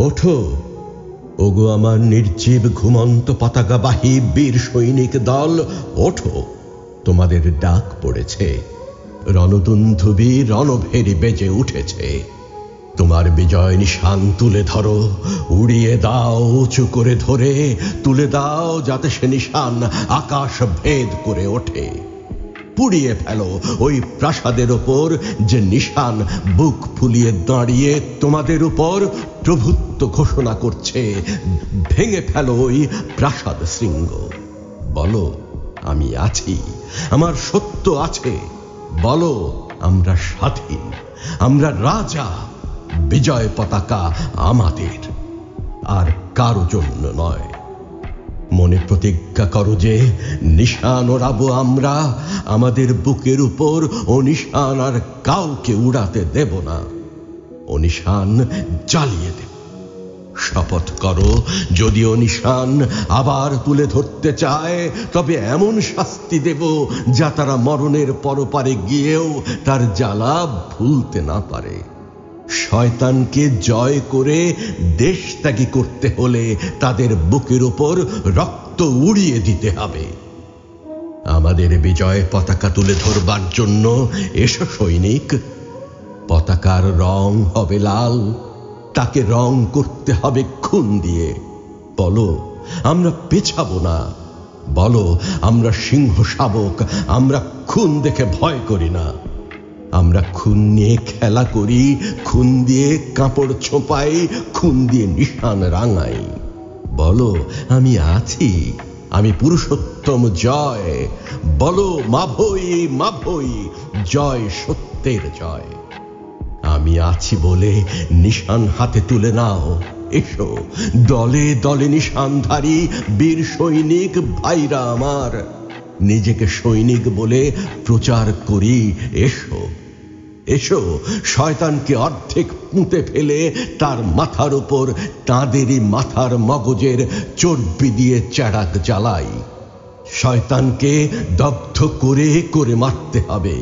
ওঠো, ওগো আমার নির্জীব ঘুমন্ত পতাকাবাহী বীর সৈনিক দল, ওঠো, তোমাদের ডাক পড়েছে। রণদুন্ধুবি রণভেরি বেজে উঠেছে। তোমার বিজয় নিশান তুলে ধরো, উড়িয়ে দাও উঁচু করে ধরে, তুলে দাও যাতে সে নিশান আকাশ ভেদ করে ওঠে। পুড়িয়ে ফেলো ওই প্রাসাদের ওপর যে নিশান বুক ফুলিয়ে দাঁড়িয়ে তোমাদের উপর প্রভুত্ব ঘোষণা করছে। ভেঙে ফেলো ওই প্রাসাদ শৃঙ্গ। বলো, আমি আছি, আমার সত্য আছে। বলো, আমরা স্বাধীন, আমরা রাজা। বিজয় পতাকা আমাদের, আর কারো জন্য নয়। মনে প্রতিজ্ঞা করো যে নিশান ওড়াবো আমরা, আমাদের বুকের উপর ও নিশান আর কাউকে উড়াতে দেব না। ও নিশান জ্বালিয়ে দেব। শপথ করো, যদি ও নিশান আবার তুলে ধরতে চায়, তবে এমন শাস্তি দেব যা তারা মরণের পরপারে গিয়েও তার জ্বালা ভুলতে না পারে। শয়তানকে জয় করে দেশ ত্যাগী করতে হলে তাদের বুকের উপর রক্ত উড়িয়ে দিতে হবে। আমাদের বিজয় পতাকা তুলে ধরবার জন্য এসো সৈনিক। পতাকার রং হবে লাল, তাকে রং করতে হবে খুন দিয়ে। বলো, আমরা পেছাবো না। বলো, আমরা সিংহ শাবক, আমরা খুন দেখে ভয় করি না। আমরা খুন নিয়ে খেলা করি, খুন দিয়ে কাপড় ছোপাই, খুন দিয়ে নিশান রাঙাই। বলো, আমি আছি, আমি পুরুষোত্তম জয়। বলো, মাভৈ মাভৈ, জয় সত্যের জয়। আমি আছি বলে নিশান হাতে তুলে নাও। এসো, দলে দলে নিশানধারী বীর সৈনিক ভাইরা আমার, নিজেকে সৈনিক বলে প্রচার করি। এসো, এসো, শয়তানকে অর্ধেক পুঁতে ফেলে তার মাথার উপর তাঁদেরই মাথার মগজের চর্বি দিয়ে চেরাগ জ্বালাই। শয়তানকে দগ্ধ করে করে মারতে হবে।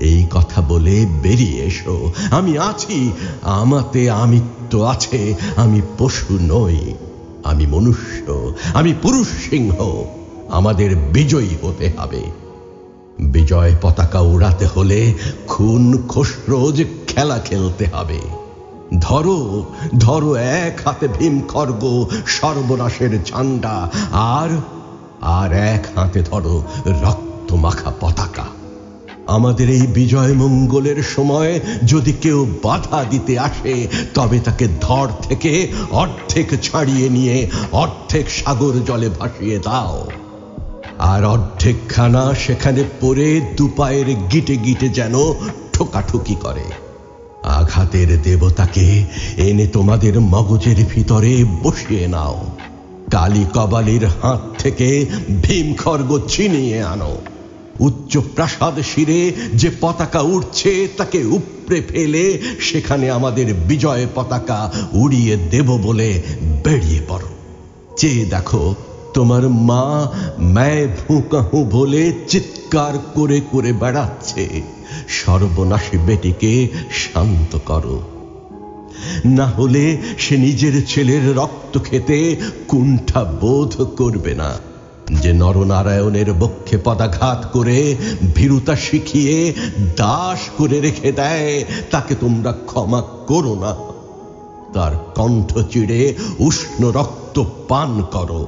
এই কথা বলে বেরিয়ে এসো। আমি আছি, আমাতে আমিত্ব আছে। আমি পশু নই, আমি মনুষ্য, আমি পুরুষ সিংহ। আমাদের বিজয়ী হতে হবে। বিজয় পতাকা উড়াতে হলে খুন খসরোজ খেলা খেলতে হবে। ধরো, ধরো এক হাতে ভীম খড়গ সর্বনাশের ঝান্ডা, আর এক হাতে ধরো রক্ত মাখা পতাকা। আমাদের এই বিজয় মঙ্গলের সময় যদি কেউ বাধা দিতে আসে, তবে তাকে ধর থেকে অর্ধেক ছাড়িয়ে নিয়ে অর্ধেক সাগর জলে ভাসিয়ে দাও। আর অর্ধেক খানা সেখানে পড়ে দুপায়ের গিটে গিটে যেন ঠোকাঠুকি করে। আঘাতের দেবতাকে এনে তোমাদের মগজের ভিতরে বসিয়ে নাও। কালী কবালির হাত থেকে ভীম খড়গ ছিনিয়ে আনো। উচ্চ প্রাসাদ শিরে যে পতাকা উঠছে তাকে উপড়ে ফেলে সেখানে আমাদের বিজয় পতাকা উড়িয়ে দেব বলে বেরিয়ে পড়ো। চেয়ে দেখো, তোমার মা मैं भूखा हूं বলে চিৎকার করে করে বেড়াচ্ছে। সর্বনাশী বেটিকে শান্ত করো, না হলে সে নিজের ছেলের রক্ত খেতে কুণ্ঠা বোধ করবে না। যে নরনারায়ণের বক্ষে পদাঘাত করে ভীরুতা শিখিয়ে দাস করে রেখে দেয়, তাকে তোমরা ক্ষমা করো না। তার কণ্ঠ চিড়ে উষ্ণ রক্ত পান করো।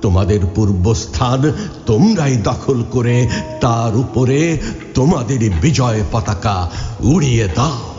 তোমাদের পূর্বস্থান তোমরাই দখল করে তার উপরে তোমাদের বিজয় পতাকা উড়িয়ে দাও।